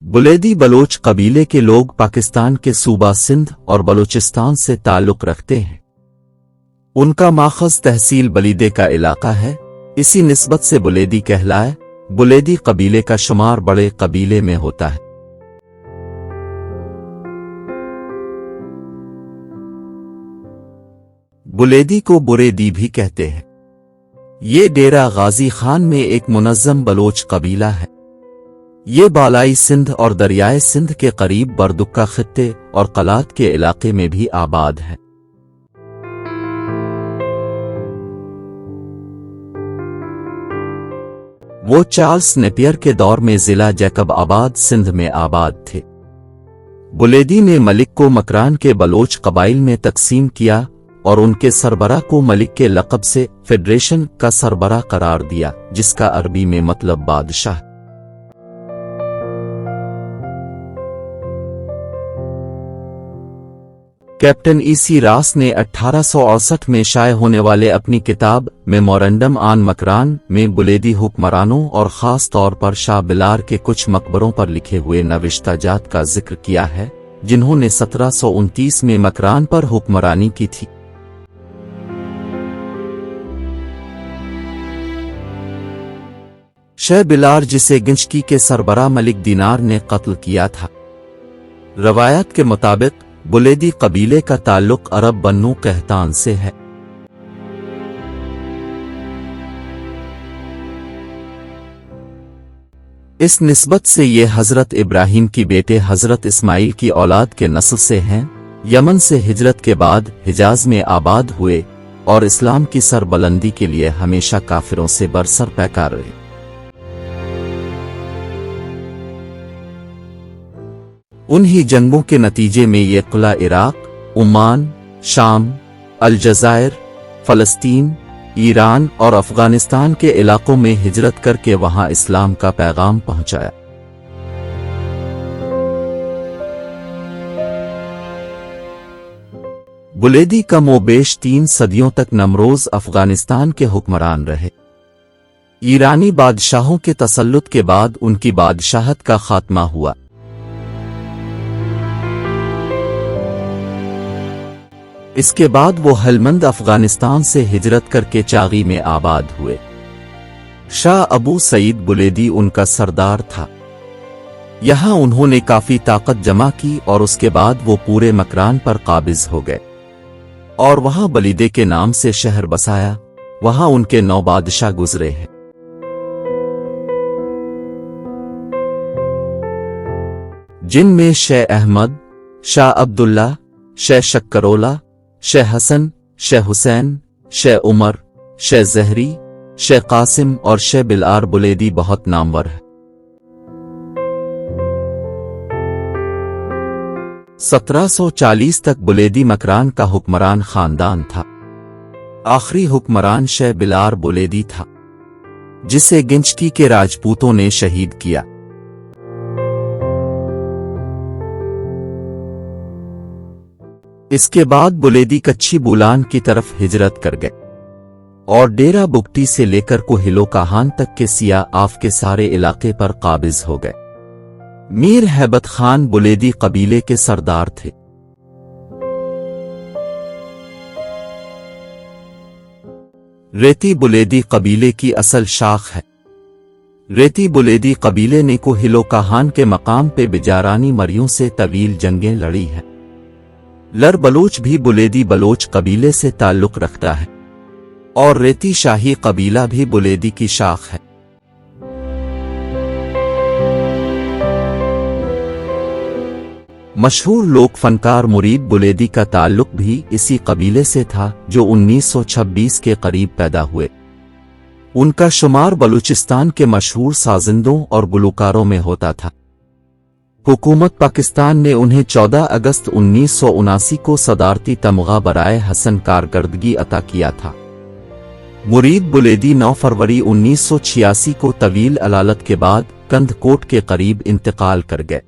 Buledi Bloch कबीले के लोग पाकिस्तान के सूबा सिंध और बलूचिस्तान से ताल्लुक़ रखते हैं। उनका माखज़ तहसील बलीदे का इलाका है। इसी निस्बत से बुलेदी कहलाए। बुलेदी कबीले का शुमार बड़े कबीले में होता है। बुलेदी को बुरेदी भी कहते हैं। ये डेरा गाजी खान में एक मुनज़्ज़म बलोच कबीला है। ये बालाई सिंध और दरियाए सिंध के करीब बरदुक्का खित्ते और कलात के इलाके में भी आबाद है। वो चार्ल्स नेपियर के दौर में जिला जैकब आबाद सिंध में आबाद थे। बुलेदी ने मलिक को मकरान के बलोच कबाइल में तकसीम किया और उनके सरबराह को मलिक के लक़ब से फेडरेशन का सरबराह करार दिया, जिसका अरबी में मतलब बादशाह। कैप्टन ईसी रास ने 1868 में शाये होने वाले अपनी किताब मेमोरेंडम आन मकरान में बुलेदी हुक्मरानों और ख़ास तौर पर शाह बिलार के कुछ मकबरों पर लिखे हुए नविश्ताजात का जिक्र किया है, जिन्होंने 1729 में मकरान पर हुक्मरानी की थी। शाह बिलार, जिसे गिंचकी के सरबराह मलिक दीनार ने कत्ल किया था। रवायत के मुताबिक बुलेदी कबीले का ताल्लुक अरब बन्नू कहतान से है। इस निस्बत से ये हजरत इब्राहिम की बेटे हजरत इस्माइल की औलाद के नस्ल से हैं। यमन से हिजरत के बाद हिजाज में आबाद हुए और इस्लाम की सरबलंदी के लिए हमेशा काफिरों से बरसर पैकार रहे। उन्हीं जंगों के नतीजे में ये किला इराक, ओमान, शाम, अलजायर, फलस्तीन, ईरान और अफगानिस्तान के इलाकों में हिजरत करके वहां इस्लाम का पैगाम पहुंचाया। बुलेदी कमोबेश 3 सदियों तक नमरोज अफगानिस्तान के हुक्मरान रहे। ईरानी बादशाहों के तसल्लुत के बाद उनकी बादशाहत का खात्मा हुआ। इसके बाद वो हलमंद अफगानिस्तान से हिजरत करके चागी में आबाद हुए। शाह अबू सईद बुलेदी उनका सरदार था। यहां उन्होंने काफी ताकत जमा की और उसके बाद वो पूरे मकरान पर काबिज हो गए और वहां बलीदे के नाम से शहर बसाया। वहां उनके 9 बादशाह गुजरे हैं। जिनमें शेख अहमद, शाह अब्दुल्ला, शेख शक्करोला, शेख हसन, शेख हुसैन, शेख उमर, शेख जहरी, शेख कासिम और शेख बिलार बुलेदी बहुत नामवर है। 1740 तक बुलेदी मकरान का हुक्मरान खानदान था। आखिरी हुक्मरान शेख बिलार बुलेदी था, जिसे गिंचकी के राजपूतों ने शहीद किया। इसके बाद बुलेदी कच्ची बुलान की तरफ हिजरत कर गए और डेरा बुगटी से लेकर कोहिलो काहान तक के सिया आफ के सारे इलाके पर काबिज हो गए। मीर हैबत खान बुलेदी कबीले के सरदार थे। रेती बुलेदी कबीले की असल शाख है। रेती बुलेदी कबीले ने कोहिलो काहान के मकाम पे बिजारानी मरियों से तवील जंगें लड़ी हैं। लर बलोच भी बुलेदी बलोच कबीले से ताल्लुक़ रखता है और रेती शाही कबीला भी बुलेदी की शाख है। मशहूर लोक फनकार मुरीद बुलेदी का ताल्लुक़ भी इसी कबीले से था, जो 1926 के करीब पैदा हुए। उनका शुमार बलूचिस्तान के मशहूर साजिंदों और गुलकारों में होता था। हुकूमत पाकिस्तान ने उन्हें 14 अगस्त 1979 को सदारती तमगा बराए हसन कारकर्दगी अता किया था। मुरीद बुलेदी 9 फरवरी 1986 को तवील अलालत के बाद कंध कोट के करीब इंतकाल कर गए।